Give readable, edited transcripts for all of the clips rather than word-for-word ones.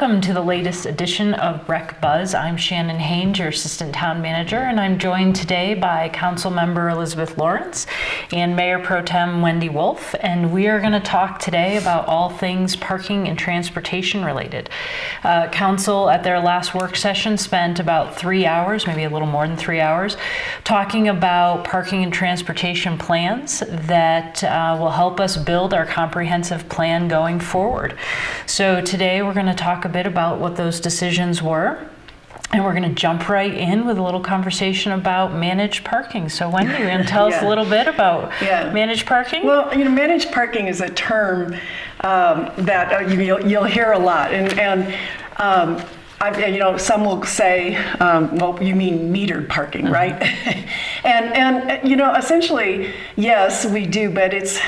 Welcome to the latest edition of Breck Buzz. I'm Shannon Haynes, your Assistant Town Manager, and I'm joined today by Council Member Elizabeth Lawrence and Mayor Pro Tem Wendy Wolf, and we are going to talk today about all things parking and transportation related. Council at their last work session spent about 3 hours, maybe a little more than 3 hours, talking about parking and transportation plans that will help us build our comprehensive plan going forward. So today we're going to talk a bit about what those decisions were, and we're going to jump right in with a little conversation about managed parking. So Wendy, you're going to tell us a little bit about managed parking? Well, managed parking is a term that you'll hear a lot, and some will say, well, you mean metered parking, right? and essentially, yes, we do, but it's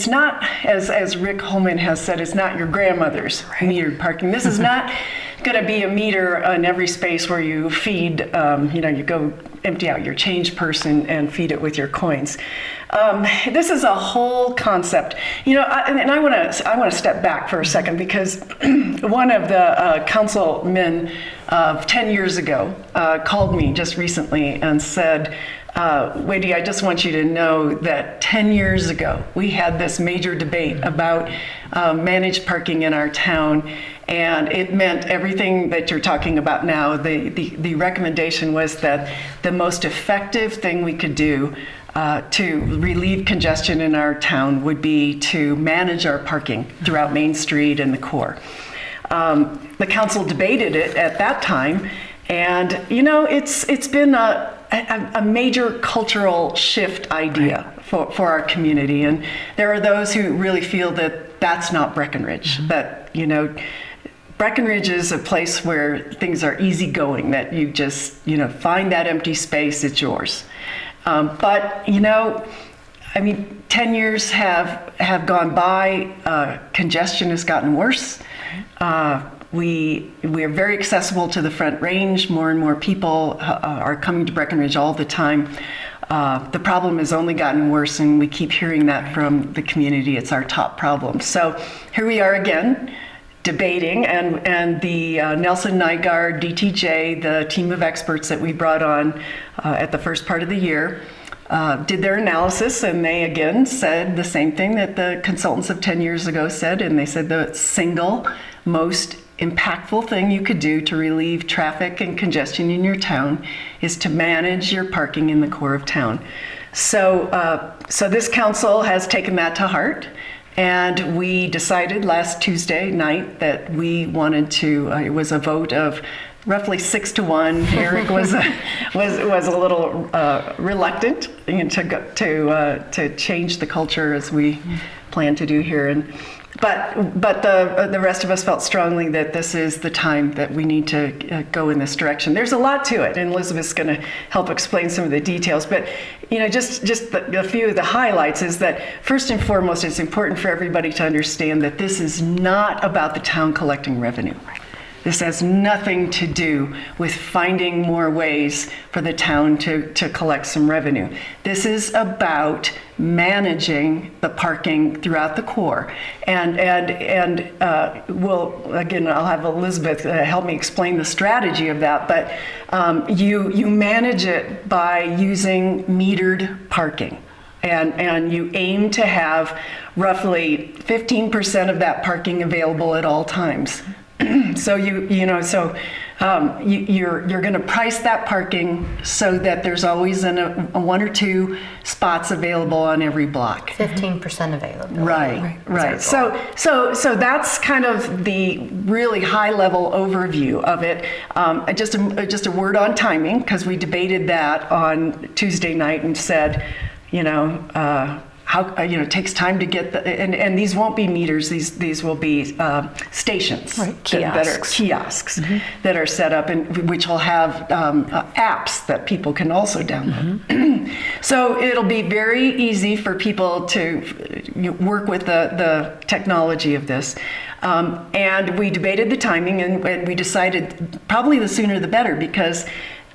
not, as Rick Holman has said, it's not your grandmother's metered parking. This is not going to be a meter in every space where you feed, you go empty out your change purse and feed it with your coins. This is a whole concept, and I want to step back for a second, because one of the councilmen 10 years ago called me just recently and said, Wendy, I just want you to know that 10 years ago we had this major debate about managed parking in our town, and it meant everything that you're talking about now. The recommendation was that the most effective thing we could do to relieve congestion in our town would be to manage our parking throughout Main Street and the core. The council debated it at that time, and it's been a major cultural shift idea for our community, and there are those who really feel that that's not Breckenridge, that Breckenridge is a place where things are easygoing, that you just find that empty space, it's yours. But 10 years have gone by. Congestion has gotten worse. We are very accessible to the Front Range. More and more people are coming to Breckenridge all the time. The problem has only gotten worse, and we keep hearing that from the community. It's our top problem. So here we are again, debating, and the Nelson Nygaard, DTJ, the team of experts that we brought on at the first part of the year, did their analysis, and they again said the same thing that the consultants of 10 years ago said, and they said the single most impactful thing you could do to relieve traffic and congestion in your town is to manage your parking in the core of town. So this council has taken that to heart, and we decided last Tuesday night that we wanted to. It was a vote of roughly 6-1. Eric was a little reluctant to change the culture as we plan to do here, but the rest of us felt strongly that this is the time that we need to go in this direction. There's a lot to it, and Elizabeth's going to help explain some of the details, but just a few of the highlights is that first and foremost, it's important for everybody to understand that this is not about the town collecting revenue. This has nothing to do with finding more ways for the town to collect some revenue. This is about managing the parking throughout the core. And I'll have Elizabeth help me explain the strategy of that, but you manage it by using metered parking. And you aim to have roughly 15% of that parking available at all times. So you're going to price that parking so that there's always a 1 or 2 spots available on every block. 15% available. Right. So that's kind of the really high level overview of it. Just a word on timing, because we debated that on Tuesday night and said, how it takes time to get and these won't be meters. These will be stations, that are kiosks that are set up, and which will have apps that people can also download. So it'll be very easy for people to work with the technology of this. And we debated the timing, and we decided probably the sooner the better, because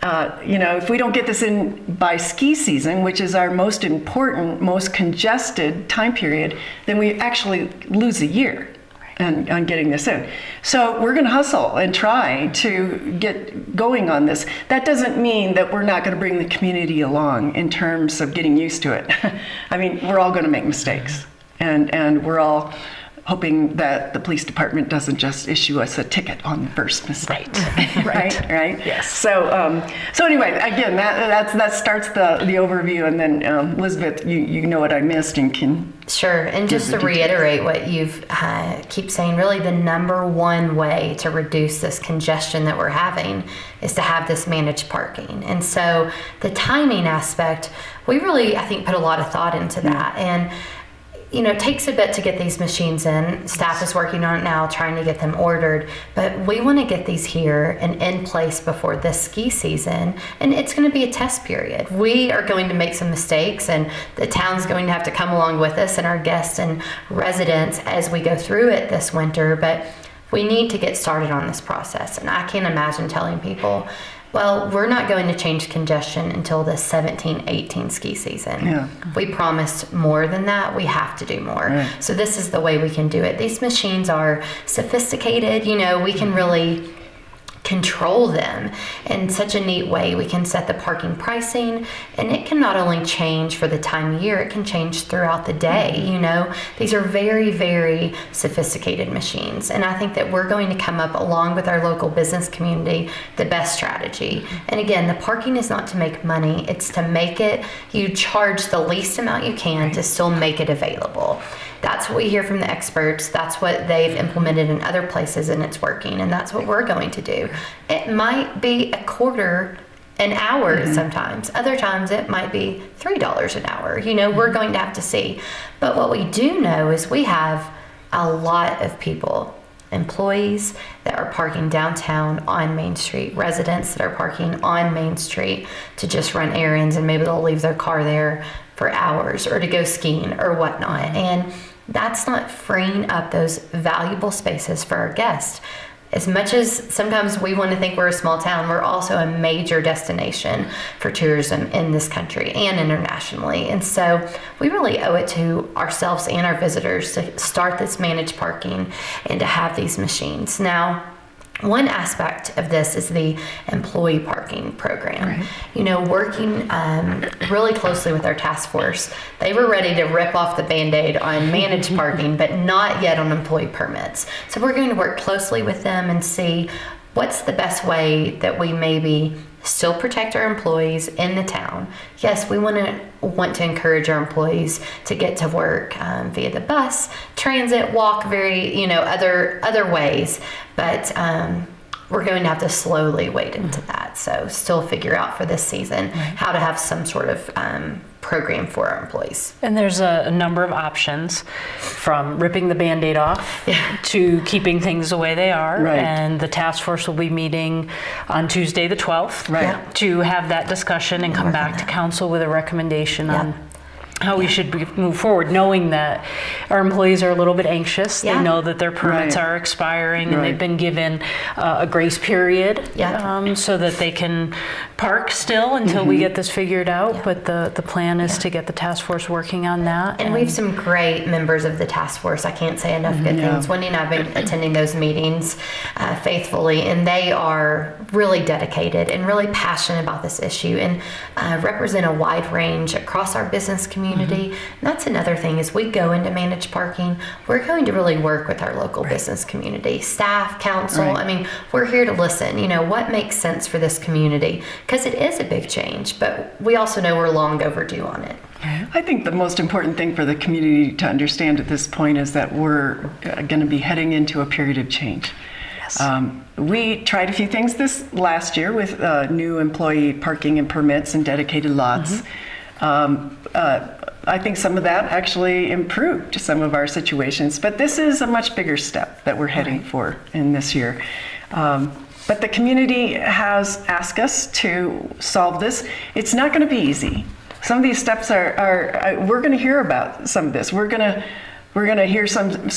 if we don't get this in by ski season, which is our most important, most congested time period, then we actually lose a year. and on getting this in. So we're going to hustle and try to get going on this. That doesn't mean that we're not going to bring the community along in terms of getting used to it. I mean, we're all going to make mistakes, and we're all hoping that the police department doesn't just issue us a ticket on the first mistake. Right. Yes. So anyway, again, that starts the overview, and then Elizabeth, you know what I missed and can. Sure, and just to reiterate what you've keep saying, really the number one way to reduce this congestion that we're having is to have this managed parking. And so the timing aspect, we really, I think, put a lot of thought into that. And it takes a bit to get these machines in. Staff is working on it now, trying to get them ordered. But we want to get these here and in place before this ski season. And it's going to be a test period. We are going to make some mistakes, and the town's going to have to come along with us and our guests and residents as we go through it this winter. But we need to get started on this process. And I can't imagine telling people, well, we're not going to change congestion until the 17-18 ski season. Yeah. We promised more than that. We have to do more. Right. So this is the way we can do it. These machines are sophisticated. We can really control them in such a neat way. We can set the parking pricing, and it can not only change for the time of year, it can change throughout the day. These are very, very sophisticated machines, and I think that we're going to come up, along with our local business community, the best strategy. And again, the parking is not to make money, it's to make it, you charge the least amount you can to still make it available. That's what we hear from the experts. That's what they've implemented in other places, and it's working. And that's what we're going to do. It might be a quarter an hour sometimes. Other times it might be $3 an hour. We're going to have to see. But what we do know is we have a lot of people, employees that are parking downtown on Main Street, residents that are parking on Main Street to just run errands, and maybe they'll leave their car there for hours or to go skiing or whatnot. And that's not freeing up those valuable spaces for our guests. As much as sometimes we want to think we're a small town, we're also a major destination for tourism in this country and internationally. And so we really owe it to ourselves and our visitors to start this managed parking and to have these machines. Now, one aspect of this is the employee parking program. Right. Working really closely with our task force, they were ready to rip off the Band-Aid on managed parking, but not yet on employee permits. So we're going to work closely with them and see what's the best way that we maybe still protect our employees in the town. Yes, we want to encourage our employees to get to work via the bus, transit, walk, other ways, but we're going to have to slowly wade into that. So still figure out for this season how to have some sort of program for our employees. And there's a number of options, from ripping the Band-Aid off to keeping things the way they are. Right. And the task force will be meeting on Tuesday the 12th to have that discussion and come back to council with a recommendation on how we should move forward, knowing that our employees are a little bit anxious. They know that their permits are expiring, and they've been given a grace period so that they can park still until we get this figured out. But the plan is to get the task force working on that. And we have some great members of the task force. I can't say enough good things. Wendy and I have been attending those meetings faithfully, and they are really dedicated and really passionate about this issue, and represent a wide range across our business community. And that's another thing, is we go into managed parking, we're going to really work with our local business community, staff, council. I mean, we're here to listen, what makes sense for this community, because it is a big change, but we also know we're long overdue on it. I think the most important thing for the community to understand at this point is that we're going to be heading into a period of change. We tried a few things this last year with new employee parking and permits and dedicated lots. I think some of that actually improved some of our situations, but this is a much bigger step that we're heading for in this year. But the community has asked us to solve this. It's not going to be easy. Some of these steps are we're going to hear about some of this. We're going to hear some,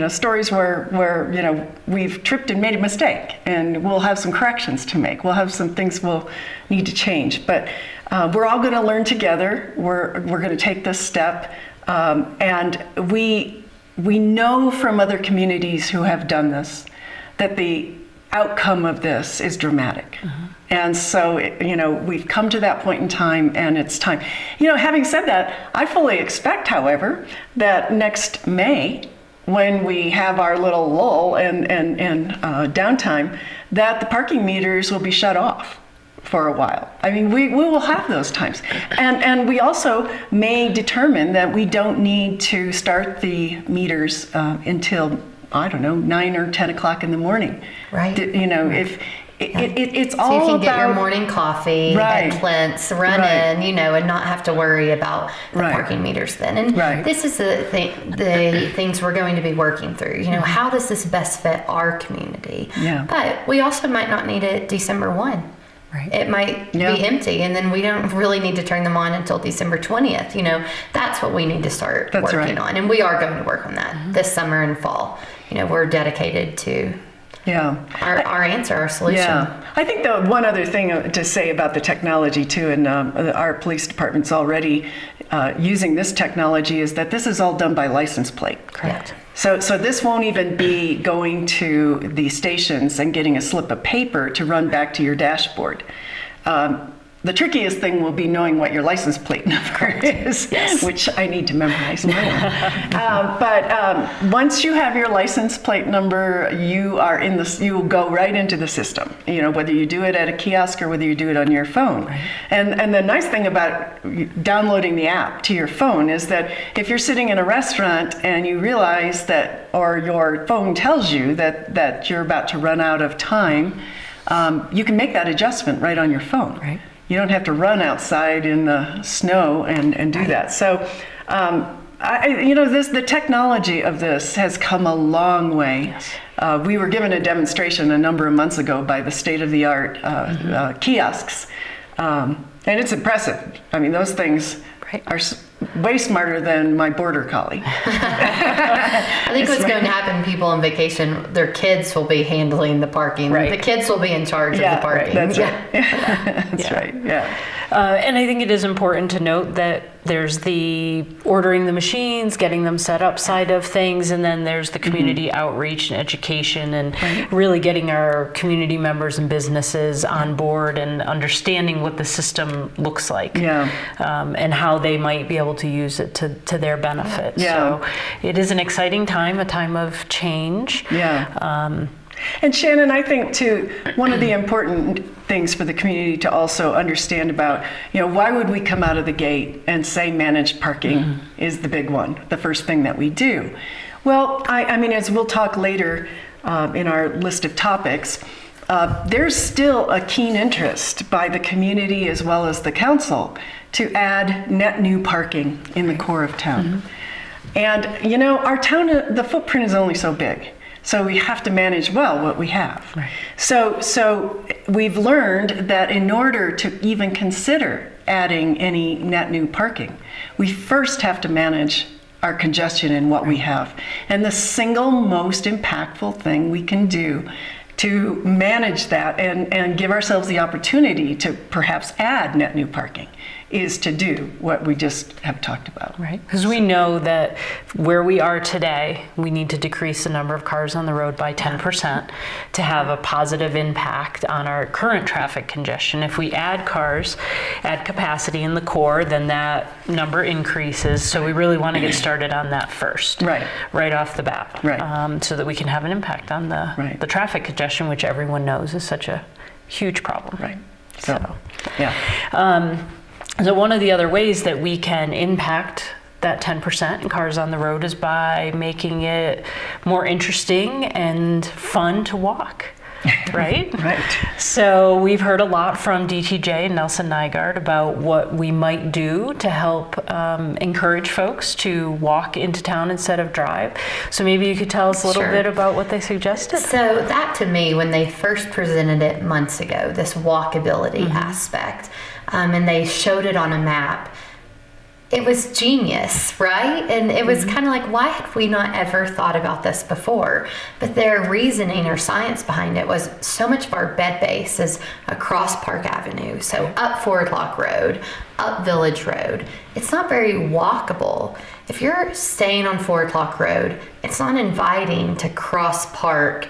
stories where we've tripped and made a mistake, and we'll have some corrections to make. We'll have some things we'll need to change, but we're all going to learn together. We're going to take this step, and we we know from other communities who have done this that the outcome of this is dramatic. And so, we've come to that point in time, and it's time. Having said that, I fully expect, however, that next May, when we have our little lull and downtime, that the parking meters will be shut off for a while. I mean, we will have those times. And we also may determine that we don't need to start the meters until, I don't know, 9 or 10 o'clock in the morning. Right. If it's all so you can about, get your morning coffee Right. at Clint's, run Right. in, and not have to worry about the Right. parking meters then. And Right. this is the things we're going to be working through. How does this best fit our community? Yeah. But we also might not need it December 1. Right. It might Yeah. be empty, and then we don't really need to turn them on until December 20th. That's what we need to start That's working right. on. And we are going to work on that this summer and fall. We're dedicated to Yeah. our answer, our solution. Yeah, I think the one other thing to say about the technology too, and our police department's already using this technology, is that this is all done by license plate. Correct. So this won't even be going to the stations and getting a slip of paper to run back to your dashboard. The trickiest thing will be knowing what your license plate number is, which I need to memorize now. But once you have your license plate number, you will go right into the system. Whether you do it at a kiosk or whether you do it on your phone. Right. And the nice thing about downloading the app to your phone is that if you're sitting in a restaurant and you realize that, or your phone tells you that you're about to run out of time, you can make that adjustment right on your phone. Right. You don't have to run outside in the snow and do that. So, the technology of this has come a long way. Yes. We were given a demonstration a number of months ago by the state-of-the-art kiosks, and it's impressive. I mean, those things are way smarter than my border collie. I think what's going to happen, people on vacation, their kids will be handling the parking. Right. The kids will be in charge of the parking. That's right. That's right. Yeah. And I think it is important to note that there's the ordering the machines, getting them set up side of things, and then there's the community outreach and education, and really getting our community members and businesses on board and understanding what the system looks like, and how they might be able to use it to their benefit. Yeah. So it is an exciting time, a time of change. Yeah. And Shannon, I think too, one of the important things for the community to also understand about, why would we come out of the gate and say managed parking is the big one, the first thing that we do? Well, I mean, as we'll talk later in our list of topics, there's still a keen interest by the community as well as the council to add net new parking in the core of town. And, our town, the footprint is only so big. So we have to manage well what we have. Right. So we've learned that in order to even consider adding any net new parking, we first have to manage our congestion in what we have. And the single most impactful thing we can do to manage that and give ourselves the opportunity to perhaps add net new parking is to do what we just have talked about. Right, because we know that where we are today, we need to decrease the number of cars on the road by 10% to have a positive impact on our current traffic congestion. If we add cars, add capacity in the core, then that number increases. So we really want to get started on that first, right off the bat, so that we can have an impact on the traffic congestion, which everyone knows is such a huge problem. Right. So yeah. So one of the other ways that we can impact that 10% in cars on the road is by making it more interesting and fun to walk. Right? Right. So we've heard a lot from DTJ and Nelson Nygaard about what we might do to help encourage folks to walk into town instead of drive. So maybe you could tell us a little bit about what they suggested. So that, to me, when they first presented it months ago, this walkability aspect, and they showed it on a map, it was genius, right? And it was kind of like, why had we not ever thought about this before? But their reasoning or science behind it was so much of our bed base is across Park Avenue. So up Forward Lock Road, up Village Road. It's not very walkable. If you're staying on Forward Lock Road, it's not inviting to cross Park,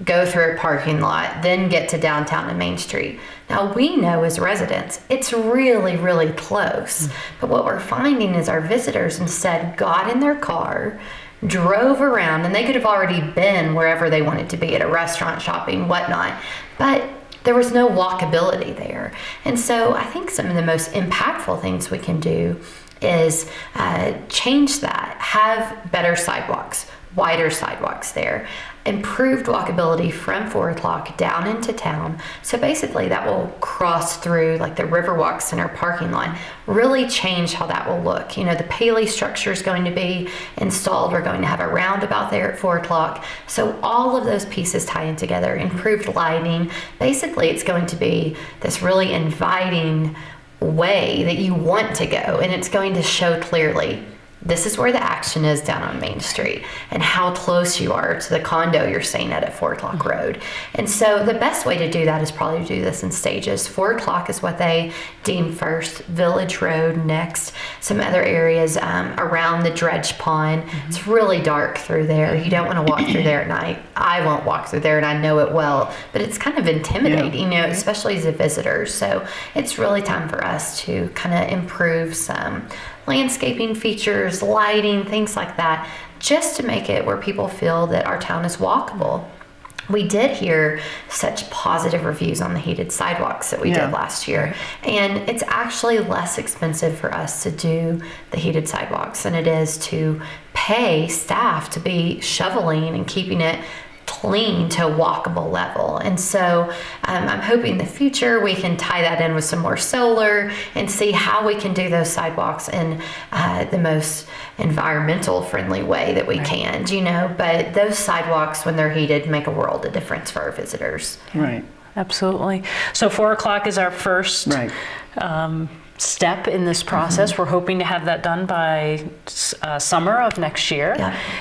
go through a parking lot, then get to downtown and Main Street. Now we know as residents, it's really, really close. But what we're finding is our visitors instead got in their car, drove around, and they could have already been wherever they wanted to be, at a restaurant, shopping, whatnot. But there was no walkability there. And so I think some of the most impactful things we can do is change that, have better sidewalks, wider sidewalks there, improved walkability from Forward Lock down into town. So basically that will cross through like the Riverwalk Center parking lot, really change how that will look. You know, the Paley structure is going to be installed. We're going to have a roundabout there at Forward Lock. So all of those pieces tie in together, improved lighting. Basically it's going to be this really inviting way that you want to go, and it's going to show clearly this is where the action is down on Main Street and how close you are to the condo you're staying at Forward Lock Road. And so the best way to do that is probably to do this in stages. Forward Lock is what they deem first, Village Road next, some other areas around the Dredge Pond. It's really dark through there. You don't want to walk through there at night. I won't walk through there, and I know it well, but it's kind of intimidating, you know, especially as a visitor. So it's really time for us to kind of improve some landscaping features, lighting, things like that, just to make it where people feel that our town is walkable. We did hear such positive reviews on the heated sidewalks that we did last year. And it's actually less expensive for us to do the heated sidewalks than it is to pay staff to be shoveling and keeping it clean to a walkable level. And so I'm hoping in the future we can tie that in with some more solar and see how we can do those sidewalks in the most environmental friendly way that we can, you know. But those sidewalks, when they're heated, make a world of difference for our visitors. Right. Absolutely. So 4 o'clock is our first step in this process. We're hoping to have that done by summer of next year.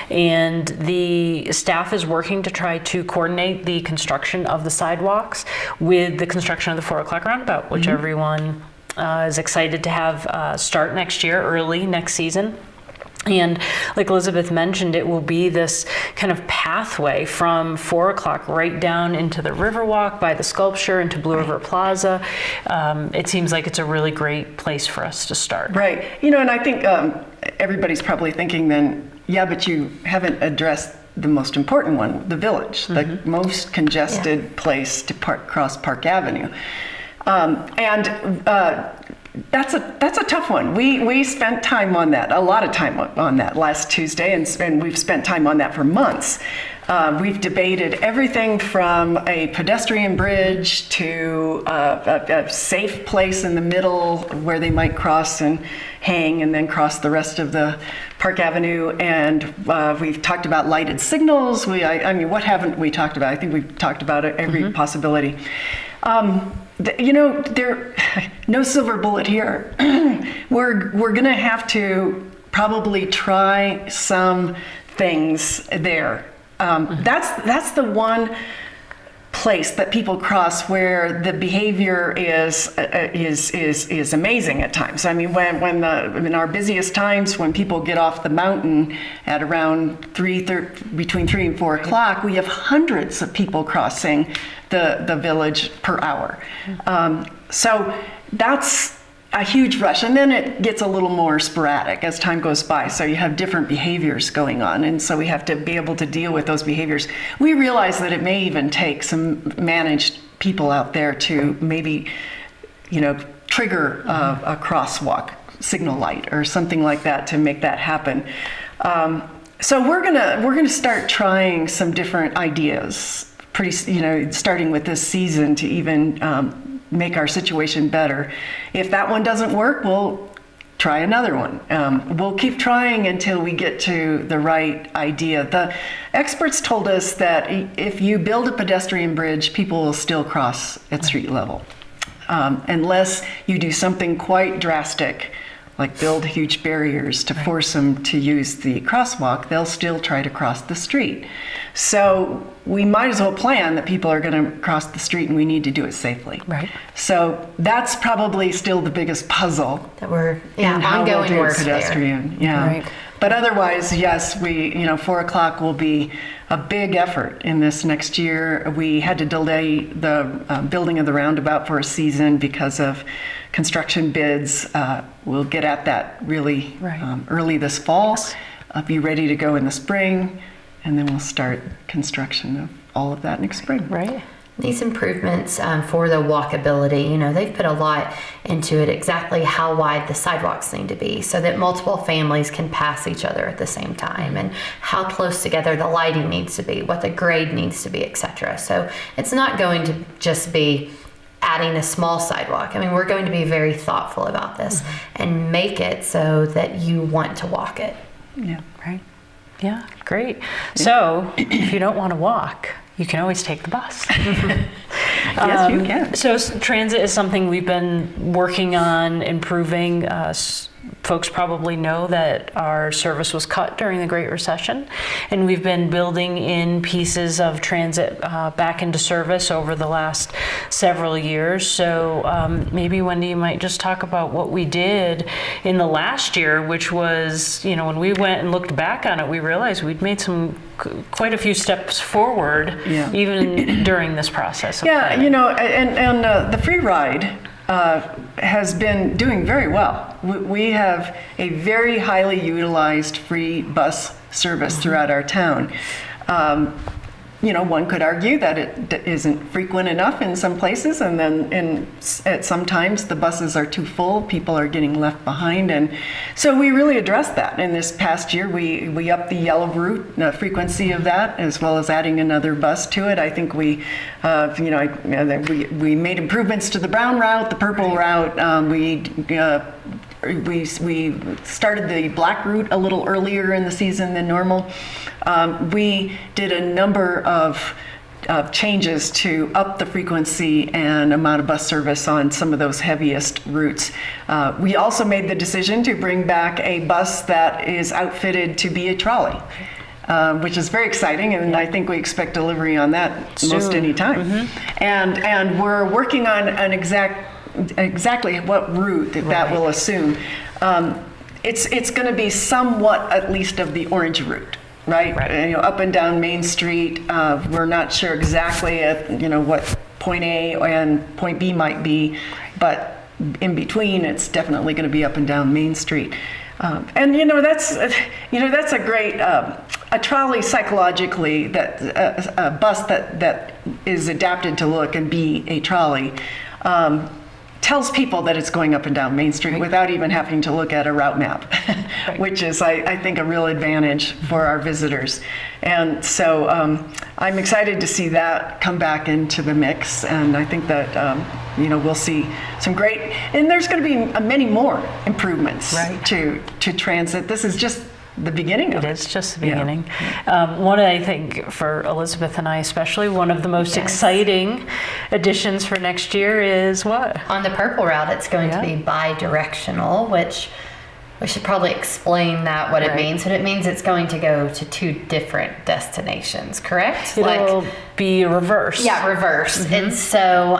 And the staff is working to try to coordinate the construction of the sidewalks with the construction of the 4 o'clock roundabout, which everyone is excited to have start next year, early next season. And like Elizabeth mentioned, it will be this kind of pathway from 4 o'clock right down into the Riverwalk by the sculpture into Blue River Plaza. It seems like it's a really great place for us to start. Right. You know, and I think everybody's probably thinking then, yeah, but you haven't addressed the most important one, the village, the most congested place to cross Park Avenue. That's a tough one. We spent time on that, a lot of time on that last Tuesday, and we've spent time on that for months. We've debated everything from a pedestrian bridge to a safe place in the middle where they might cross and hang and then cross the rest of the Park Avenue. And we've talked about lighted signals. I mean, what haven't we talked about? I think we've talked about every possibility. You know, no silver bullet here. We're going to have to probably try some things there. That's the one place that people cross where the behavior is amazing at times. I mean, in our busiest times, when people get off the mountain at around between 3 and 4 o'clock, we have hundreds of people crossing the village per hour. So that's a huge rush, and then it gets a little more sporadic as time goes by. So you have different behaviors going on, and so we have to be able to deal with those behaviors. We realize that it may even take some managed people out there to maybe, you know, trigger a crosswalk signal light or something like that to make that happen. So we're gonna start trying some different ideas, starting with this season to even make our situation better. If that one doesn't work, we'll try another one. We'll keep trying until we get to the right idea. The experts told us that if you build a pedestrian bridge, people will still cross at street level, unless you do something quite drastic, like build huge barriers to force them to use the crosswalk, they'll still try to cross the street. So we might as well plan that people are going to cross the street and we need to do it safely. Right. So that's probably still the biggest puzzle. That we're in how we'll ongoing do work there. pedestrian. Yeah. Right. But otherwise, yes, 4 o'clock will be a big effort in this next year. We had to delay the building of the roundabout for a season because of construction bids. We'll get at that really early this fall. Be ready to go in the spring, and then we'll start construction of all of that next spring. Right. These improvements for the walkability, they've put a lot into it, exactly how wide the sidewalks need to be so that multiple families can pass each other at the same time, and how close together the lighting needs to be, what the grade needs to be, etc. So it's not going to just be adding a small sidewalk. I mean, we're going to be very thoughtful about this and make it so that you want to walk it. Yeah. Right. Yeah, great. So if you don't want to walk, you can always take the bus. Yes, you can. So transit is something we've been working on improving. Folks probably know that our service was cut during the Great Recession, and we've been building in pieces of transit back into service over the last several years. So maybe Wendy, you might just talk about what we did in the last year, which was, when we went and looked back on it, we realized we'd made quite a few steps forward, even during this process. Yeah, and the free ride has been doing very well. We have a very highly utilized free bus service throughout our town. One could argue that it isn't frequent enough in some places, and then at some times the buses are too full, people are getting left behind, and so we really addressed that. In this past year, we upped the yellow route frequency of that, as well as adding another bus to it. I think we made improvements to the brown route, the purple route. We started the black route a little earlier in the season than normal. We did a number of changes to up the frequency and amount of bus service on some of those heaviest routes. We also made the decision to bring back a bus that is outfitted to be a trolley, which is very exciting, and I think we expect delivery on that most any time. And we're working on exactly what route that will assume. It's going to be somewhat at least of the orange route. Right. Up and down Main Street. We're not sure exactly what point A and point B might be, but in between, it's definitely going to be up and down Main Street. And that's a great a trolley psychologically, that a bus that is adapted to look and be a trolley. Tells people that it's going up and down Main Street without even having to look at a route map, which is, I think, a real advantage for our visitors. And so I'm excited to see that come back into the mix, and I think that we'll see some great, and there's going to be many more improvements to transit. This is just the beginning of it. It's just the beginning. One, I think, for Elizabeth and I especially, one of the most exciting additions for next year is what? On the purple route, it's going to be bi-directional, which we should probably explain that, what it means. But it means it's going to go to 2 different destinations, correct? It'll be reverse. Yeah, reverse. And so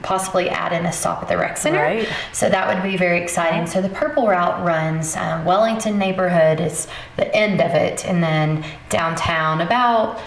possibly add in a stop at the rec center. Right. So that would be very exciting. So the purple route runs Wellington neighborhood is the end of it, and then downtown about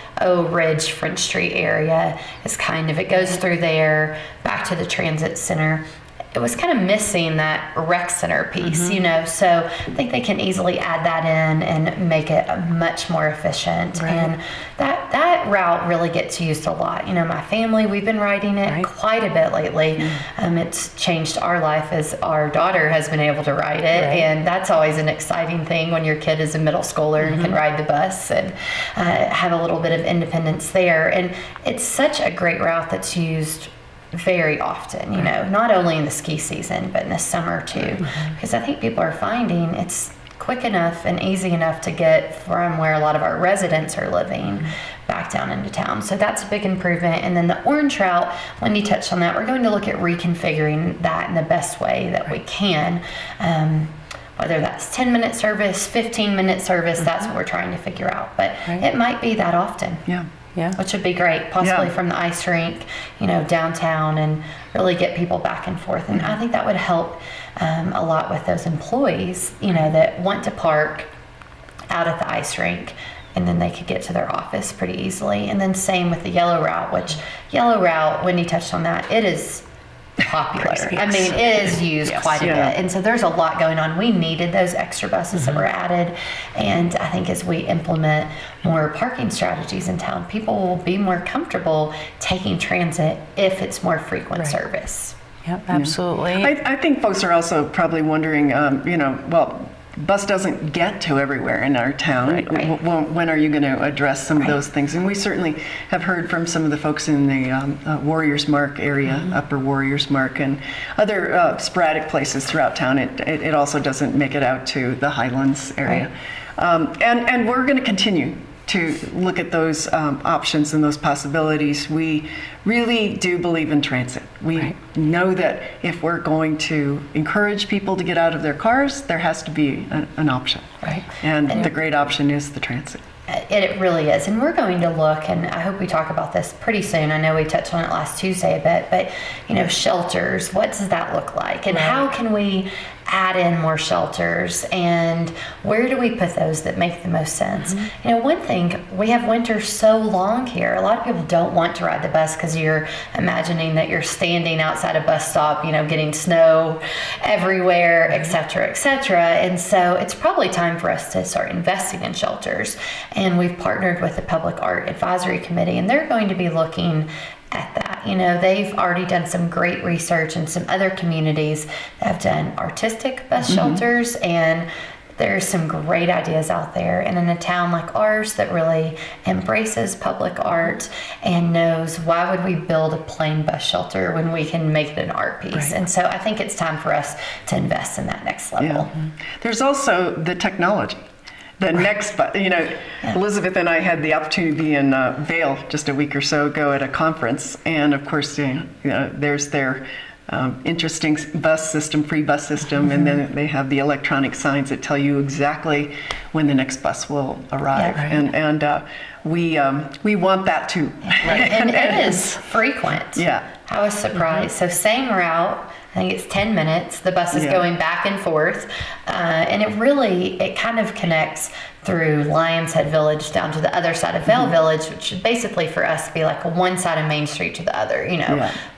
Ridge, French Street area is it goes through there, back to the transit center. It was kind of missing that rec center piece, so I think they can easily add that in and make it much more efficient. And that route really gets used a lot. My family, we've been riding it quite a bit lately. It's changed our life as our daughter has been able to ride it, and that's always an exciting thing when your kid is a middle schooler and can ride the bus and have a little bit of independence there. And it's such a great route that's used very often, not only in the ski season, but in the summer too. Because I think people are finding it's quick enough and easy enough to get from where a lot of our residents are living back down into town. So that's a big improvement. And then the orange route, Wendy touched on that. We're going to look at reconfiguring that in the best way that we can. whether that's 10-minute service, 15-minute service, that's what we're trying to figure out. But it might be that often. Yeah. Yeah. Which would be great, possibly Yeah. from the ice rink, downtown, and really get people back and forth. And I think that would help a lot with those employees, that want to park out at the ice rink, and then they could get to their office pretty easily. And then same with the yellow route, which yellow route, Wendy touched on that, it is popular. I mean, it is used quite a bit. And so there's a lot going on. We needed those extra buses that were added. And I think as we implement more parking strategies in town, people will be more comfortable taking transit if it's more frequent service. Yep, absolutely. I think folks are also probably wondering, bus doesn't get to everywhere in our town. Right. When are you going to address some of those things? And we certainly have heard from some of the folks in the Warriors Mark area, Upper Warriors Mark, and other sporadic places throughout town. It also doesn't make it out to the Highlands area. And we're going to continue to look at those options and those possibilities. We really do believe in transit. We know that if we're going to encourage people to get out of their cars, there has to be an option. Right. And the great option is the transit. It really is. And we're going to look, and I hope we talk about this pretty soon. I know we touched on it last Tuesday a bit, but, shelters, what does that look like? And how can we add in more shelters? And where do we put those that make the most sense? One thing, we have winter so long here. A lot of people don't want to ride the bus because you're imagining that you're standing outside a bus stop, getting snow everywhere, et cetera, et cetera. And so it's probably time for us to start investing in shelters. And we've partnered with the Public Art Advisory Committee, and they're going to be looking at that. They've already done some great research in some other communities that have done artistic bus shelters, and there's some great ideas out there. And in a town like ours that really embraces public art and knows, why would we build a plain bus shelter when we can make it an art piece? And so I think it's time for us to invest in that next level. There's also the technology. The next, Elizabeth and I had the opportunity to be in Vail just a week or so ago at a conference, and of course, there's their interesting bus system, free bus system, and then they have the electronic signs that tell you exactly when the next bus will arrive, and we want that too. And it is frequent. Yeah. I was surprised. So same route. I think it's 10 minutes. The bus is going back and forth. And it kind of connects through Lions Head Village down to the other side of Vail Village, which should basically for us be like one side of Main Street to the other,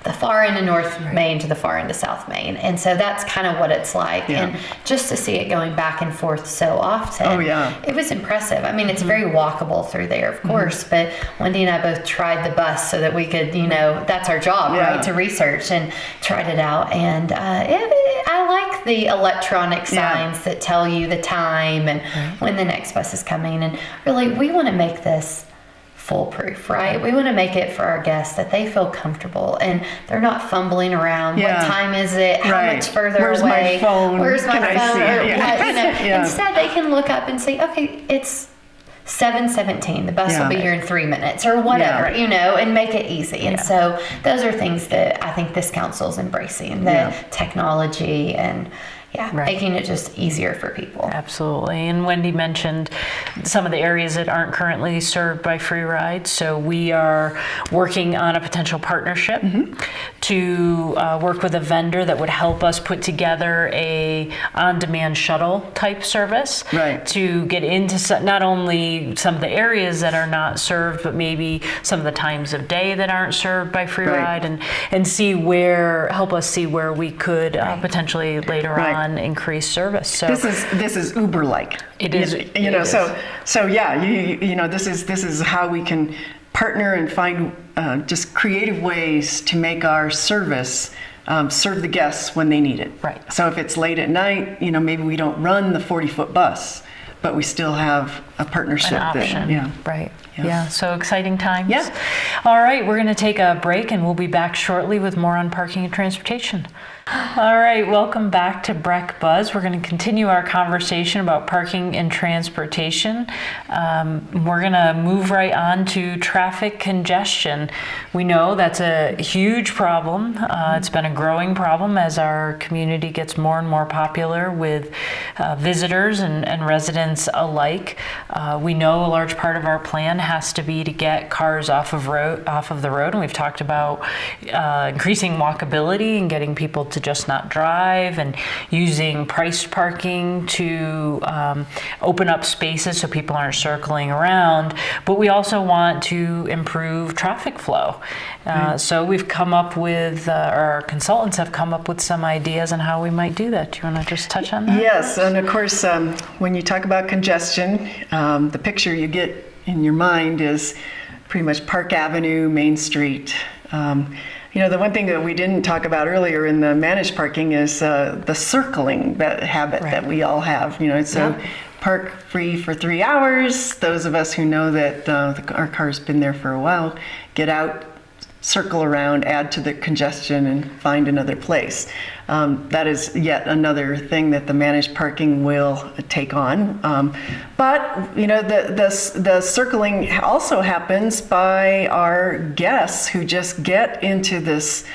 the far end of North Main to the far end of South Main. And so that's kind of what it's like. And just to see it going back and forth so often, it was impressive. I mean, it's very walkable through there, of course, but Wendy and I both tried the bus so that we could, that's our job, right, to research, and tried it out. And I like the electronic signs that tell you the time and when the next bus is coming. And really, we want to make this foolproof, right? We want to make it for our guests that they feel comfortable and they're not fumbling around. What time is it? How much further Where's away? My phone? Where's my Can phone? I see it? Instead, they can look up and say, okay, it's 7:17. The bus will be here in 3 minutes, or whatever, and make it easy. And so those are things that I think this council is embracing, the technology and making it just easier for people. Absolutely. And Wendy mentioned some of the areas that aren't currently served by free rides. So we are working on a potential partnership to work with a vendor that would help us put together a on-demand shuttle type service to get into not only some of the areas that are not served, but maybe some of the times of day that aren't served by free ride, and help us see where we could potentially later on increase service. So this is Uber-like. It is. This is how we can partner and find just creative ways to make our service serve the guests when they need it. Right. So if it's late at night, maybe we don't run the 40-foot bus, but we still have a partnership. An option. Right. Yeah. So exciting times. Yeah. All right. We're going to take a break, and we'll be back shortly with more on parking and transportation. All right, welcome back to Breck Buzz. We're going to continue our conversation about parking and transportation. We're going to move right on to traffic congestion. We know that's a huge problem. It's been a growing problem as our community gets more and more popular with visitors and residents alike. We know a large part of our plan has to be to get cars off of the road, and we've talked about increasing walkability and getting people to just not drive, and using priced parking to open up spaces so people aren't circling around. But we also want to improve traffic flow. So we've come up with, our consultants have come up with some ideas on how we might do that. Do you want to just touch on that? Yes, and of course, when you talk about congestion, the picture you get in your mind is pretty much Park Avenue, Main Street. The one thing that we didn't talk about earlier in the managed parking is the circling habit that we all have. Park free for 3 hours. Those of us who know that our car's been there for a while, get out, circle around, add to the congestion, and find another place. That is yet another thing that the managed parking will take on. But the circling also happens by our guests who just get into this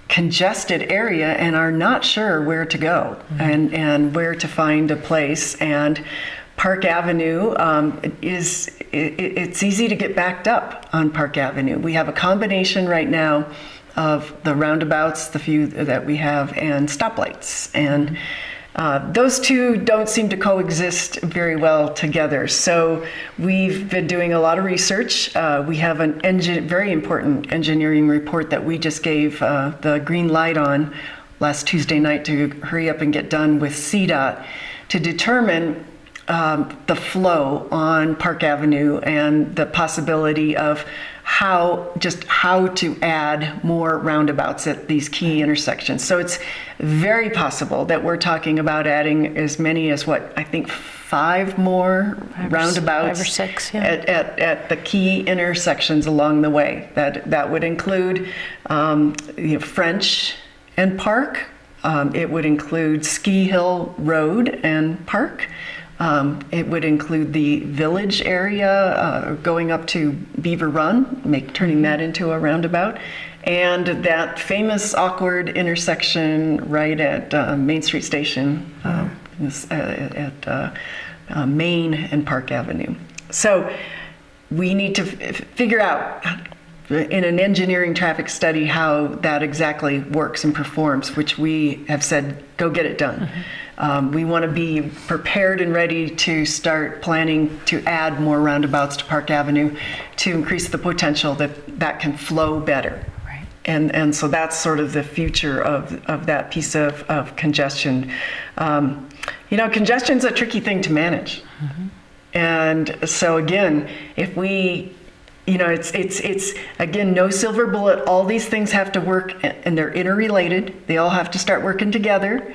congested area and are not sure where to go and where to find a place. And Park Avenue it's easy to get backed up on Park Avenue. We have a combination right now of the roundabouts, the few that we have, and stoplights. And those two don't seem to coexist very well together. So we've been doing a lot of research. We have a very important engineering report that we just gave the green light on last Tuesday night to hurry up and get done with CDOT to determine the flow on Park Avenue and the possibility of how to add more roundabouts at these key intersections. So it's very possible that we're talking about adding as many as I think 5 more roundabouts, 5 or 6, yeah. at the key intersections along the way. That would include French and Park. It would include Ski Hill Road and Park. It would include the village area going up to Beaver Run, turning that into a roundabout, and that famous awkward intersection right at Main Street Station at Main and Park Avenue. So we need to figure out in an engineering traffic study how that exactly works and performs, which we have said, go get it done. We want to be prepared and ready to start planning to add more roundabouts to Park Avenue to increase the potential that can flow better. Right. And so that's sort of the future of that piece of congestion. Congestion's a tricky thing to manage. And so again, if we it's again, no silver bullet. All these things have to work, and they're interrelated. They all have to start working together.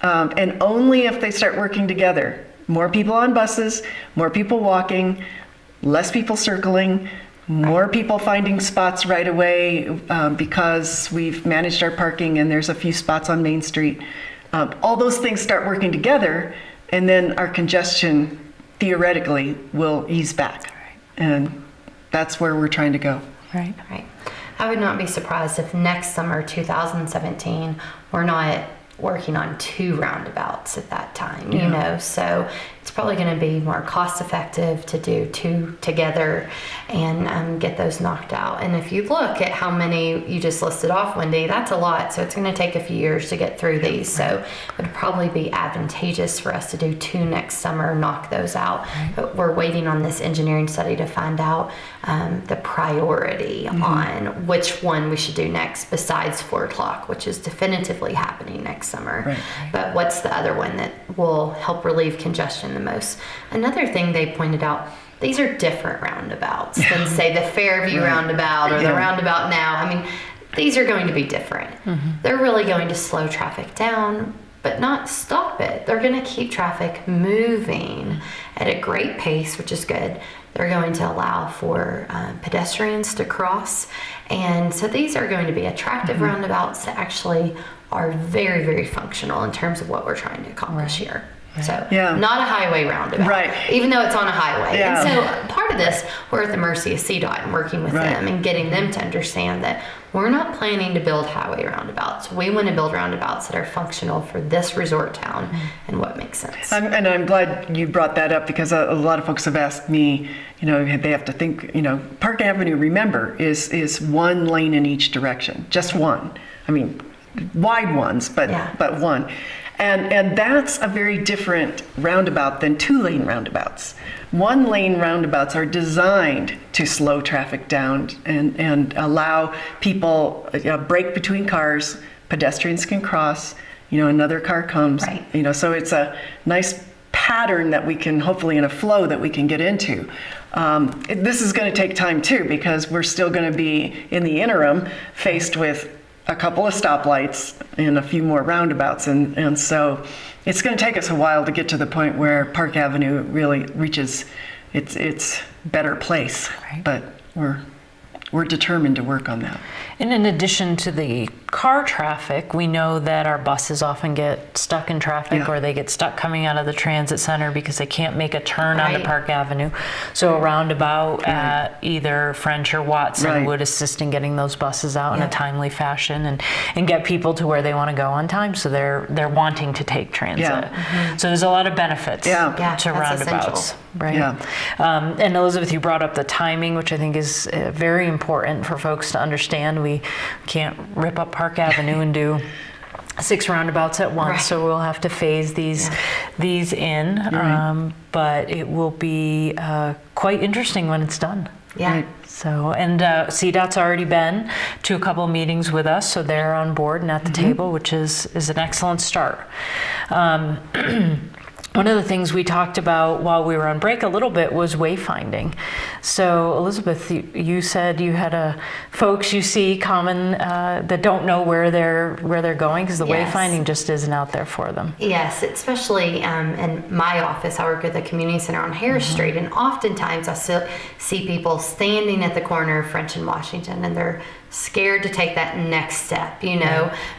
And only if they start working together, more people on buses, more people walking, less people circling, more people finding spots right away because we've managed our parking and there's a few spots on Main Street. All those things start working together, and then our congestion theoretically will ease back. And that's where we're trying to go. Right. I would not be surprised if next summer, 2017, we're not working on 2 roundabouts at that time, so it's probably going to be more cost effective to do 2 together and get those knocked out. And if you look at how many you just listed off, Wendy, that's a lot. So it's going to take a few years to get through these. So it would probably be advantageous for us to do 2 next summer, knock those out. But we're waiting on this engineering study to find out the priority on which one we should do next besides 4 o'clock, which is definitively happening next summer. Right. But what's the other one that will help relieve congestion the most? Another thing they pointed out, these are different roundabouts than say the Fairview roundabout or the roundabout now. I mean, these are going to be different. They're really going to slow traffic down, but not stop it. They're going to keep traffic moving at a great pace, which is good. They're going to allow for pedestrians to cross. And so these are going to be attractive roundabouts that actually are very, very functional in terms of what we're trying to accomplish here. So not a highway roundabout, even though it's on a highway. And so part of this, we're at the mercy of CDOT and working with them and getting them to understand that we're not planning to build highway roundabouts. We want to build roundabouts that are functional for this resort town and what makes sense. And I'm glad you brought that up, because a lot of folks have asked me, they have to think, Park Avenue, remember, is one lane in each direction, just one. I mean, wide ones, but one. And that's a very different roundabout than 2-lane roundabouts. 1-lane roundabouts are designed to slow traffic down and allow people a break between cars. Pedestrians can cross, another car comes, so it's a nice pattern that we can, hopefully in a flow that we can get into. This is going to take time too, because we're still going to be in the interim faced with a couple of stoplights and a few more roundabouts, and so it's going to take us a while to get to the point where Park Avenue really reaches its better place. But we're determined to work on that. And in addition to the car traffic, we know that our buses often get stuck in traffic, or they get stuck coming out of the transit center because they can't make a turn onto Park Avenue. So a roundabout at either French or Watson would assist in getting those buses out in a timely fashion and get people to where they want to go on time. So they're wanting to take transit. So there's a lot of benefits to roundabouts. And Elizabeth, you brought up the timing, which I think is very important for folks to understand. We can't rip up Park Avenue and do 6 roundabouts at once, so we'll have to phase these in. But it will be quite interesting when it's done. So, and CDOT's already been to a couple of meetings with us, so they're on board and at the table, which is an excellent start. One of the things we talked about while we were on break a little bit was wayfinding. So Elizabeth, you said you had folks you see common that don't know where they're going because the wayfinding just isn't out there for them. Yes, especially in my office, I work at the community center on Harris Street, and oftentimes I see people standing at the corner of French and Washington, and they're scared to take that next step,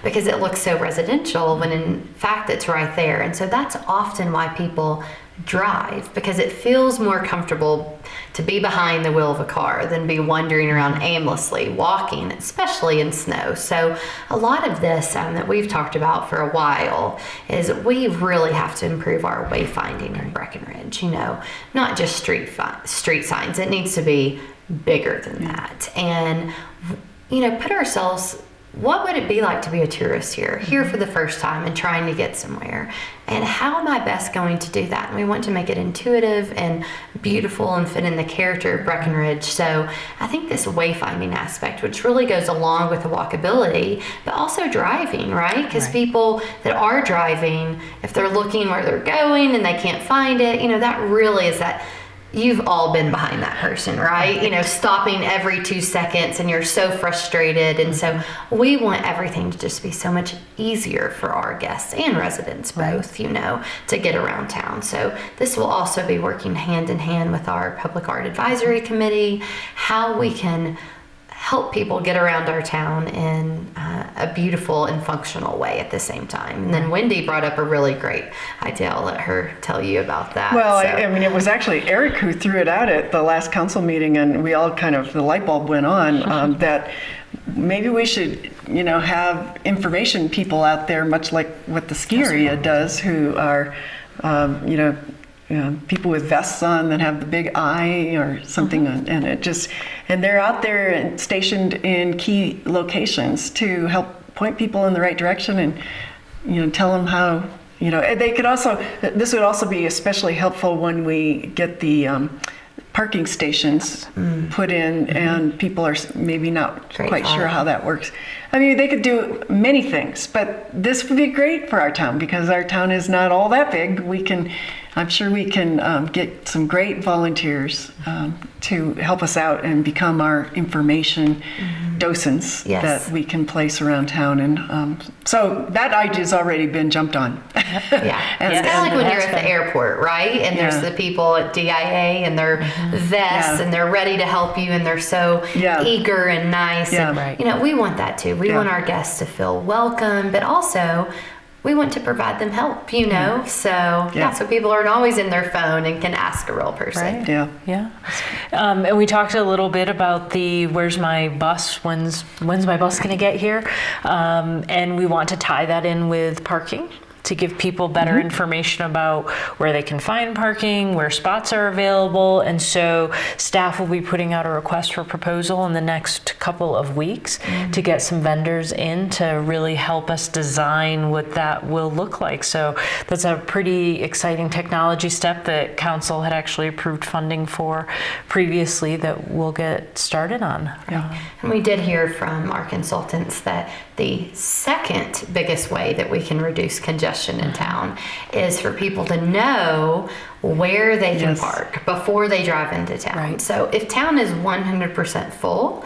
because it looks so residential when in fact it's right there. And so that's often why people drive, because it feels more comfortable to be behind the wheel of a car than be wandering around aimlessly, walking, especially in snow. So a lot of this that we've talked about for a while is we really have to improve our wayfinding in Breckenridge, not just street signs. It needs to be bigger than that. And put ourselves, what would it be like to be a tourist here for the first time and trying to get somewhere? And how am I best going to do that? And we want to make it intuitive and beautiful and fit in the character of Breckenridge. So I think this wayfinding aspect, which really goes along with the walkability, but also driving, right? Because people that are driving, if they're looking where they're going and they can't find it, that really is that. You've all been behind that person, right? Stopping every 2 seconds, and you're so frustrated. And so we want everything to just be so much easier for our guests and residents both, to get around town. So this will also be working hand in hand with our Public Art Advisory Committee, how we can help people get around our town in a beautiful and functional way at the same time. And then Wendy brought up a really great idea. I'll let her tell you about that. Well, I mean, it was actually Eric who threw it out at the last council meeting, and we all the light bulb went on, that maybe we should, have information people out there, much like what the ski area does, who are, people with vests on that have the big eye or something, and they're out there and stationed in key locations to help point people in the right direction and, tell them how, they could also, this would also be especially helpful when we get the parking stations put in and people are maybe not quite sure how that works. I mean, they could do many things, but this would be great for our town because our town is not all that big. We can I'm sure we can get some great volunteers to help us out and become our information docents Yes. that we can place around town. And so that idea's already been jumped on. Yeah, And- it's kind of like when it you're has at the been. airport, right? And there's Yeah. the people at DIA and their vests Yeah. and they're ready to help you and they're so Yeah. eager and nice. Yeah. And, Right. you know, we want that too. We Yeah. want our guests to feel welcome, but also we want to provide them help, you know? So, Yeah. so people aren't always in their phone and can ask a real person. Right. Yeah. Yeah. And we talked a little bit about the where's my bus? When's my bus going to get here? And we want to tie that in with parking to give people better information about where they can find parking, where spots are available. And so staff will be putting out a request for proposal in the next couple of weeks to get some vendors in to really help us design what that will look like. So that's a pretty exciting technology step that council had actually approved funding for previously that we'll get started on. Yeah. And we did hear from our consultants that the second biggest way that we can reduce congestion in town is for people to know where they can Yes. park before they drive into town. Right. So if town is 100% full,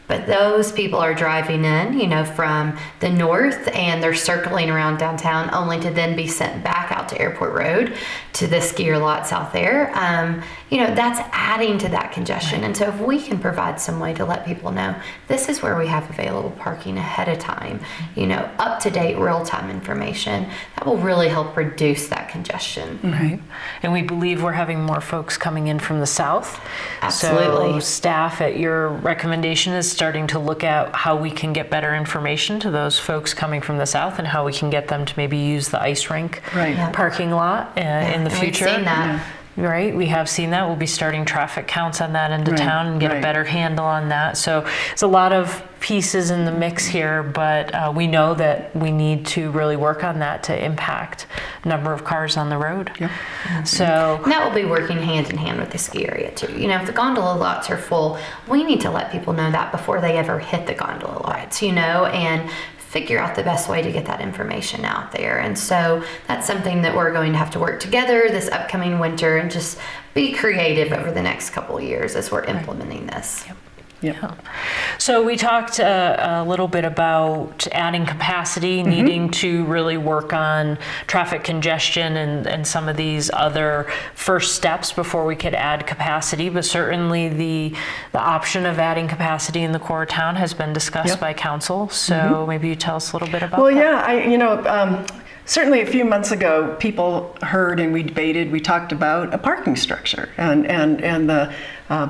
but those people are driving in, you know, from the north and they're circling around downtown only to then be sent back out to Airport Road to the skier lots out there. You know, that's adding to that congestion. And so if we can provide some way to let people know this is where we have available parking ahead of time, you know, up to date real time information, that will really help reduce that congestion. Right. And we believe we're having more folks coming in from the south. Absolutely. So staff at your recommendation is starting to look at how we can get better information to those folks coming from the south and how we can get them to maybe use the ice rink Right. Yeah. parking lot in the And we've future. seen that. Right, we have seen that. We'll be starting traffic counts on that into Right, town and get a right. better handle on that. So it's a lot of pieces in the mix here, but we know that we need to really work on that to impact number of cars on the road. Yep. So And that will be working hand in hand with the ski area too. You know, if the gondola lots are full, we need to let people know that before they ever hit the gondola lots, you know, and figure out the best way to get that information out there. And so that's something that we're going to have to work together this upcoming winter and just be creative over the next couple of years as we're implementing this. Yep. So we talked a little bit about adding capacity, needing to really work on traffic congestion and some of these other first steps before we could add capacity. But certainly the option of adding capacity in the core of town has been discussed Yep. by council. So maybe you tell us a little bit about Well, that. yeah, certainly a few months ago, people heard and we debated, we talked about a parking structure. And the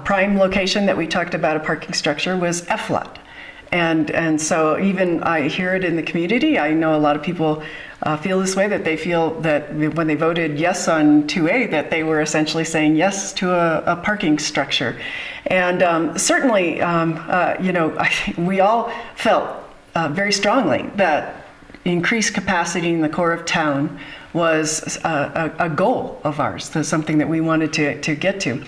prime location that we talked about a parking structure was FLOT. And so even I hear it in the community. I know a lot of people feel this way, that they feel that when they voted yes on 2A, that they were essentially saying yes to a parking structure. And certainly, I think we all felt very strongly that increased capacity in the core of town was a goal of ours, something that we wanted to get to.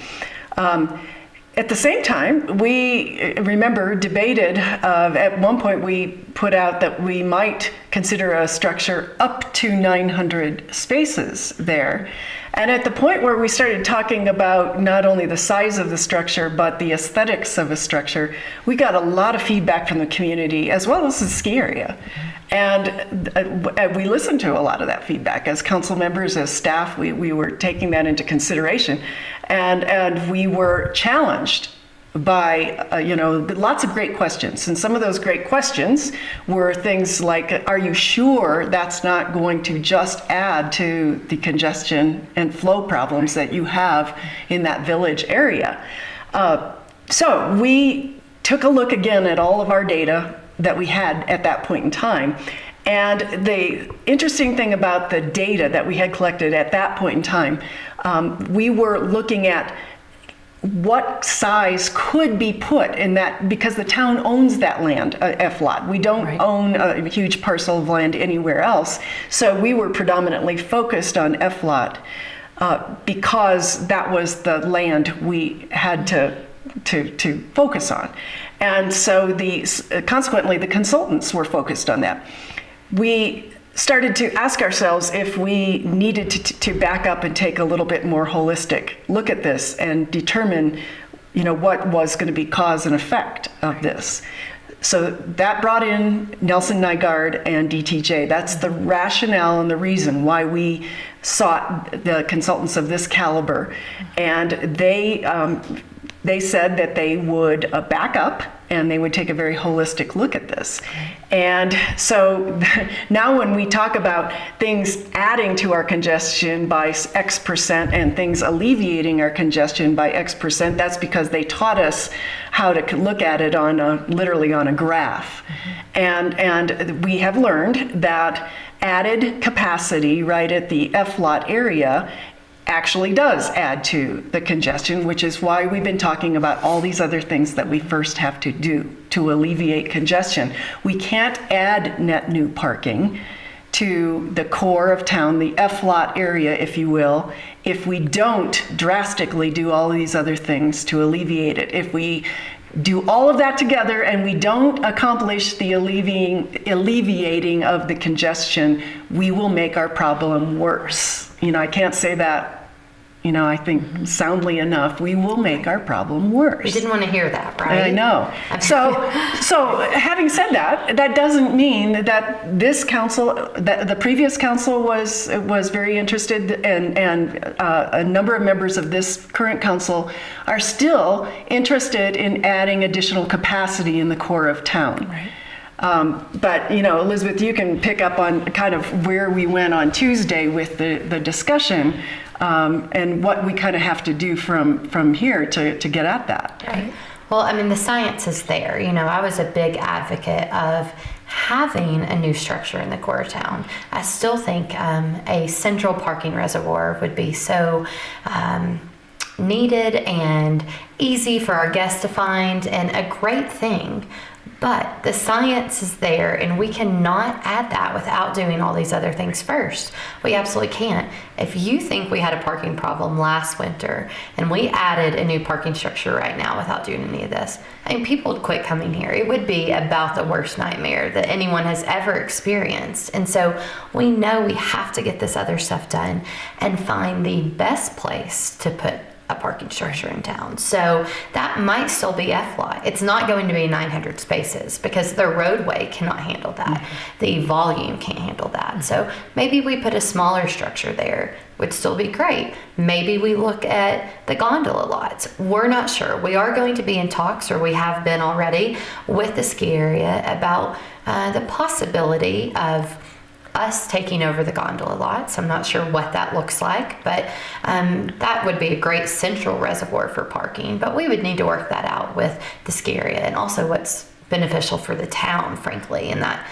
At the same time, we debated, at one point we put out that we might consider a structure up to 900 spaces there. And at the point where we started talking about not only the size of the structure, but the aesthetics of a structure, we got a lot of feedback from the community as well as the ski area. And we listened to a lot of that feedback. As council members, as staff, we were taking that into consideration. And we were challenged by, lots of great questions. And some of those great questions were things like, are you sure that's not going to just add to the congestion and flow problems that you have in that village area? So we took a look again at all of our data that we had at that point in time. And the interesting thing about the data that we had collected at that point in time, we were looking at what size could be put in that, because the town owns that land, FLOT. We don't own a huge parcel of land anywhere else. So we were predominantly focused on FLOT because that was the land we had to focus on. And so consequently, the consultants were focused on that. We started to ask ourselves if we needed to back up and take a little bit more holistic look at this and determine, what was going to be cause and effect of this. So that brought in Nelson Nygaard and DTJ. That's the rationale and the reason why we sought the consultants of this caliber. And they said that they would back up and they would take a very holistic look at this. And so now when we talk about things adding to our congestion by X percent and things alleviating our congestion by X percent, that's because they taught us how to look at it literally on a graph. And we have learned that added capacity right at the F-lot area actually does add to the congestion, which is why we've been talking about all these other things that we first have to do to alleviate congestion. We can't add net new parking to the core of town, the F-lot area, if you will, if we don't drastically do all these other things to alleviate it. If we do all of that together and we don't accomplish the alleviating of the congestion, we will make our problem worse. I can't say that, I think soundly enough. We will make our problem worse. We didn't want to hear that, right? I know. So having said that, that doesn't mean that this council, that the previous council was very interested, and a number of members of this current council are still interested in adding additional capacity in the core of town. Right. But Elizabeth, you can pick up on kind of where we went on Tuesday with the discussion, and what we kind of have to do from here to get at that. Right. Well, the science is there. I was a big advocate of having a new structure in the core of town. I still think a central parking reservoir would be so needed and easy for our guests to find, and a great thing. But the science is there, and we cannot add that without doing all these other things first. We absolutely can't. If you think we had a parking problem last winter and we added a new parking structure right now without doing any of this, people would quit coming here. It would be about the worst nightmare that anyone has ever experienced. And so we know we have to get this other stuff done and find the best place to put a parking structure in town. So that might still be F-lot. It's not going to be 900 spaces because the roadway cannot handle that. The volume can't handle that. So maybe we put a smaller structure there, would still be great. Maybe we look at the gondola lots. We're not sure. We are going to be in talks, or we have been already, with the ski area about the possibility of us taking over the gondola lots. I'm not sure what that looks like, but that would be a great central reservoir for parking. But we would need to work that out with the ski area, and also what's beneficial for the town, frankly, in that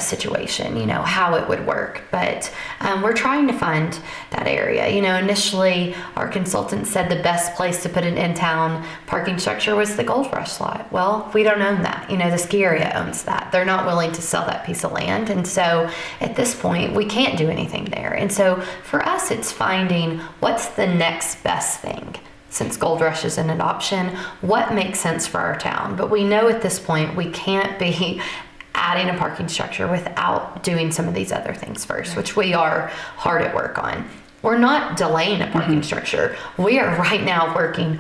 situation, how it would work. But we're trying to find that area. Initially our consultant said the best place to put an in-town parking structure was the Gold Rush lot. Well, we don't own that. The ski area owns that. They're not willing to sell that piece of land. And so at this point, we can't do anything there. And so for us, it's finding what's the next best thing. Since Gold Rush isn't an option, what makes sense for our town? But we know at this point we can't be adding a parking structure without doing some of these other things first, which we are hard at work on. We're not delaying a parking structure. We are right now working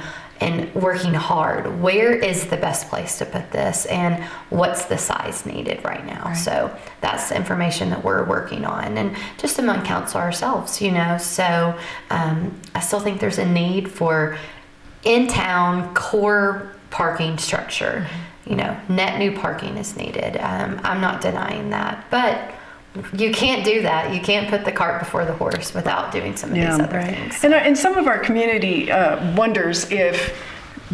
hard. Where is the best place to put this, and what's the size needed right now? Right. So that's the information that we're working on, and just among council ourselves, So I still think there's a need for in-town core parking structure. Net new parking is needed. I'm not denying that, but you can't do that. You can't put the cart before the horse without doing some of these other things. And some of our community wonders if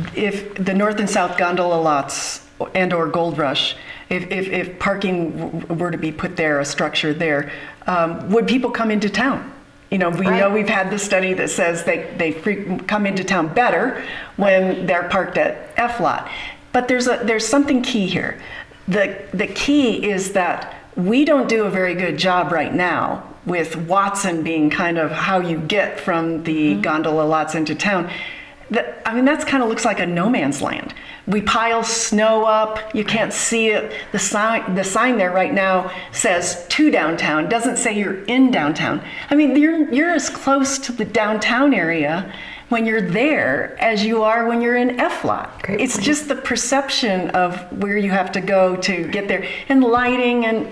the north and south gondola lots and/or Gold Rush, if parking were to be put there, a structure there, would people come into town? We know we've had the study that says they come into town better when they're parked at F-lot. But there's something key here. The key is that we don't do a very good job right now with Watson being kind of how you get from the gondola lots into town. That's kind of looks like a no man's land. We pile snow up. You can't see it. The sign there right now says to downtown. Doesn't say you're in downtown. I mean, you're as close to the downtown area when you're there as you are when you're in FLOT. Great it's point. just the perception of where you have to go to get there, and lighting, and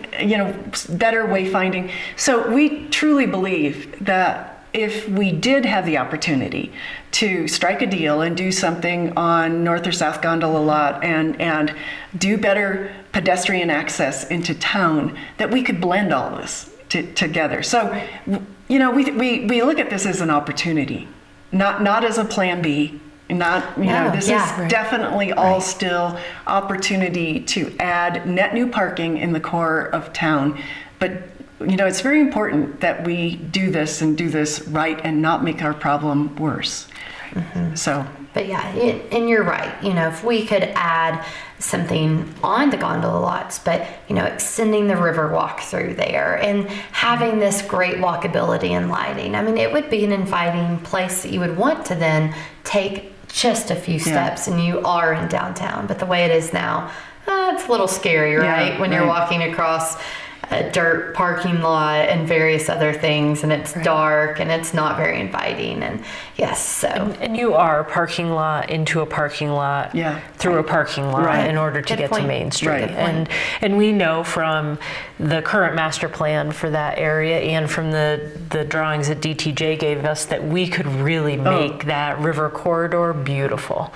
better wayfinding. So we truly believe that if we did have the opportunity to strike a deal and do something on North or South Gondola Lot and do better pedestrian access into town, that we could blend all of this together. So, we look at this as an opportunity, not as a plan B. This is definitely all still opportunity to add net new parking in the core of town. But it's very important that we do this right and not make our problem worse. So. But yeah, and you're right. If we could add something on the gondola lots, but extending the river walk through there and having this great walkability and lighting. I mean, it would be an inviting place that you would want to then take just a few steps and you are in downtown. But the way it is now, it's a little scary, right? When you're walking across a dirt parking lot and various other things, and it's dark and it's not very inviting. And yes, so and you are parking lot into a parking lot through a parking lot in order to get to Main Street. And we know from the current master plan for that area and from the drawings that DTJ gave us that we could really make that river corridor beautiful.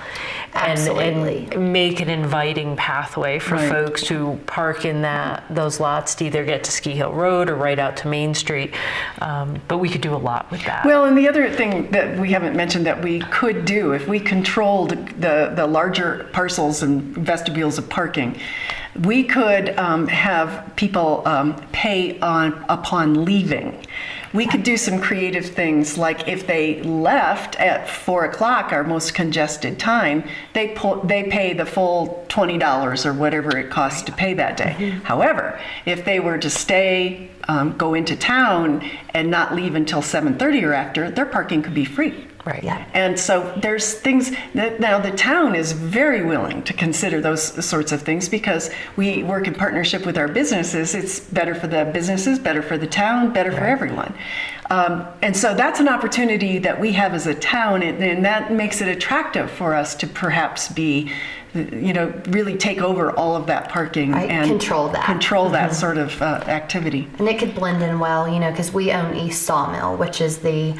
Absolutely. And make an inviting pathway for folks who park in those lots to either get to Ski Hill Road or right out to Main Street. But we could do a lot with that. Well, and the other thing that we haven't mentioned that we could do if we controlled the larger parcels and vestibules of parking, we could have people pay upon leaving. We could do some creative things, like if they left at 4 o'clock, our most congested time, they pay the full $20 or whatever it costs to pay that day. However, if they were to stay, go into town and not leave until 7:30 or after, their parking could be free. Right. Yeah. And so there's things that now the town is very willing to consider those sorts of things because we work in partnership with our businesses. It's better for the businesses, better for the town, better for everyone. And so that's an opportunity that we have as a town, and that makes it attractive for us to perhaps be, really take over all of that parking and control that sort of activity. And it could blend in well, because we own East Sawmill, which is the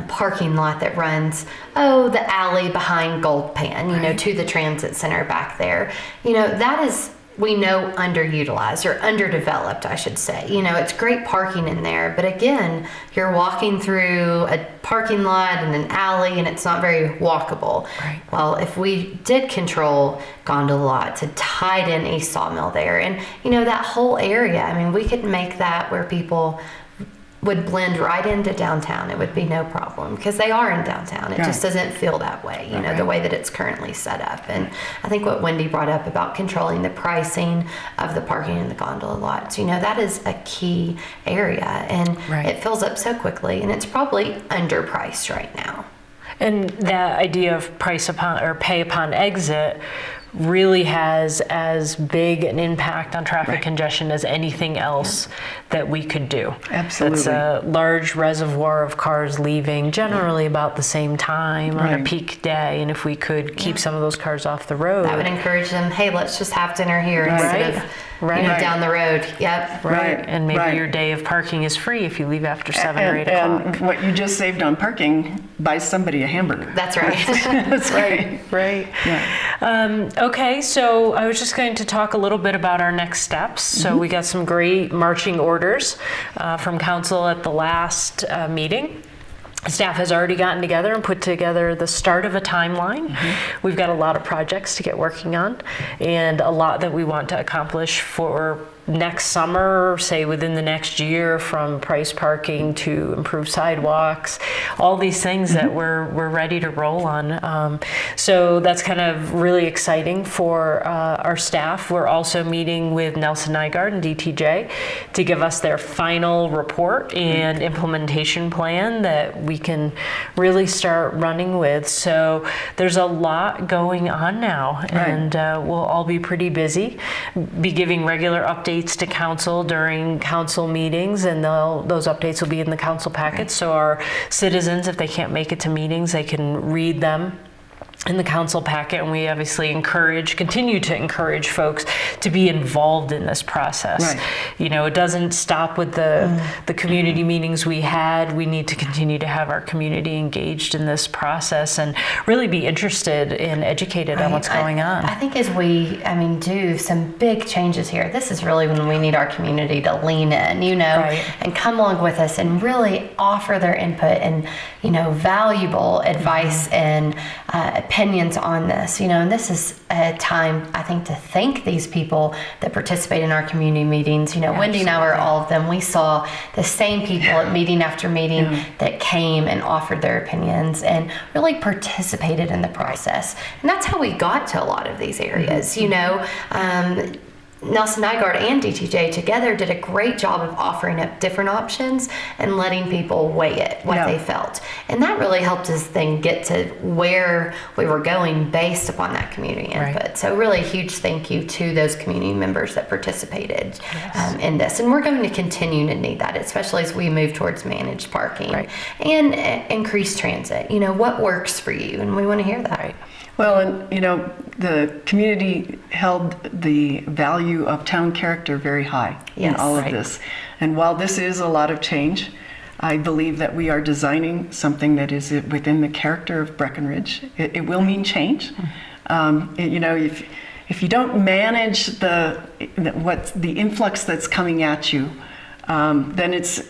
parking lot that runs, the alley behind Gold Pan, to the transit center back there. That is, we know, underutilized or underdeveloped, I should say. It's great parking in there, but again, you're walking through a parking lot and an alley and it's not very walkable. Right. Well, if we did control gondola lot to tie in East Sawmill there and, that whole area, we could make that where people would blend right into downtown. It would be no problem because they are in downtown. It just doesn't feel that way, the way that it's currently set up. And I think what Wendy brought up about controlling the pricing of the parking in the gondola lots, that is a key area, and it fills up so quickly, and it's probably underpriced right now. And that idea of price upon or pay upon exit really has as big an impact on traffic congestion as anything else that we could do. Absolutely. It's a large reservoir of cars leaving generally about the same time on a peak day, and if we could keep some of those cars off the road, that would encourage them, hey, let's just have dinner here instead of down the road. Yep. Right. And maybe your day of parking is free if you leave after 7 or 8 o'clock. And what you just saved on parking buys somebody a hamburger. That's right. That's right. Right. Yeah. Okay, so I was just going to talk a little bit about our next steps. So we got some great marching orders from council at the last meeting. Staff has already gotten together and put together the start of a timeline. We've got a lot of projects to get working on and a lot that we want to accomplish for next summer, say within the next year, from price parking to improved sidewalks, all these things that we're ready to roll on. So that's kind of really exciting for our staff. We're also meeting with Nelson Nygaard and DTJ to give us their final report and implementation plan that we can really start running with. So there's a lot going on now, and we'll all be pretty busy, be giving regular updates to council during council meetings, and those updates will be in the council packets. So our citizens, if they can't make it to meetings, they can read them in the council packet, and we obviously continue to encourage folks to be involved in this process. Right. You know, it doesn't stop with the community meetings we had. We need to continue to have our community engaged in this process and really be interested and educated on what's going on. I think as we, do some big changes here, this is really when we need our community to lean in, and come along with us and really offer their input and, valuable advice and opinions on this, and this is a time, I think, to thank these people that participate in our community meetings. Wendy and I were all of them. We saw the same people at meeting after meeting that came and offered their opinions and really participated in the process. And that's how we got to a lot of these areas, Nelson Nygaard and DTJ together did a great job of offering up different options and letting people weigh it, what they felt. And that really helped us then get to where we were going based upon that community input. So really huge thank you to those community members that participated in this. And we're going to continue to need that, especially as we move towards managed parking and increased transit. What works for you? And we want to hear that. Well, and the community held the value of town character very high in all of this. And while this is a lot of change, I believe that we are designing something that is within the character of Breckenridge. It will mean change. If you don't manage the influx that's coming at you, then it's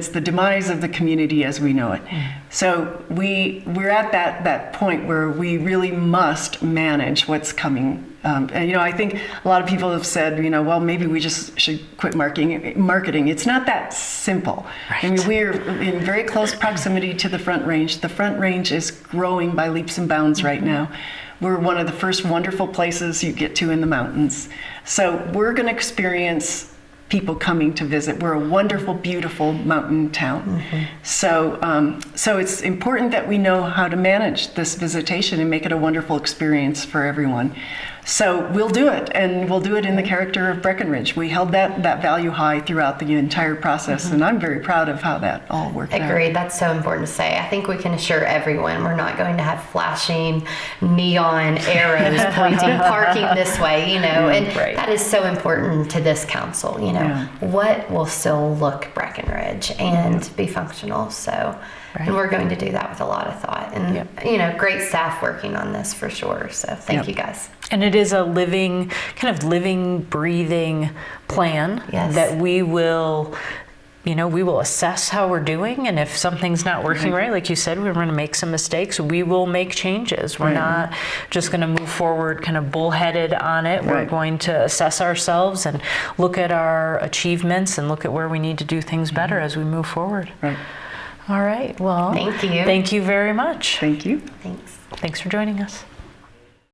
the demise of the community as we know it. So we're at that point where we really must manage what's coming. And I think a lot of people have said, well, maybe we just should quit marketing. It's not that simple. We're in very close proximity to the Front Range. The Front Range is growing by leaps and bounds right now. We're one of the first wonderful places you get to in the mountains. So we're going to experience people coming to visit. We're a wonderful, beautiful mountain town. So it's important that we know how to manage this visitation and make it a wonderful experience for everyone. So we'll do it, and we'll do it in the character of Breckenridge. We held that value high throughout the entire process, and I'm very proud of how that all worked out. Agreed. That's so important to say. I think we can assure everyone we're not going to have flashing neon arrows pointing parking this way, and that is so important to this council, what will still look Breckenridge and be functional. So, and we're going to do that with a lot of thought and, great staff working on this for sure. So thank you guys. And it is a living, breathing plan that we will assess how we're doing. And if something's not working right, like you said, we're going to make some mistakes. We will make changes. We're not just going to move forward kind of bullheaded on it. We're going to assess ourselves and look at our achievements and look at where we need to do things better as we move forward. All right. Well, thank you. Thank you very much. Thank you. Thanks. Thanks for joining us.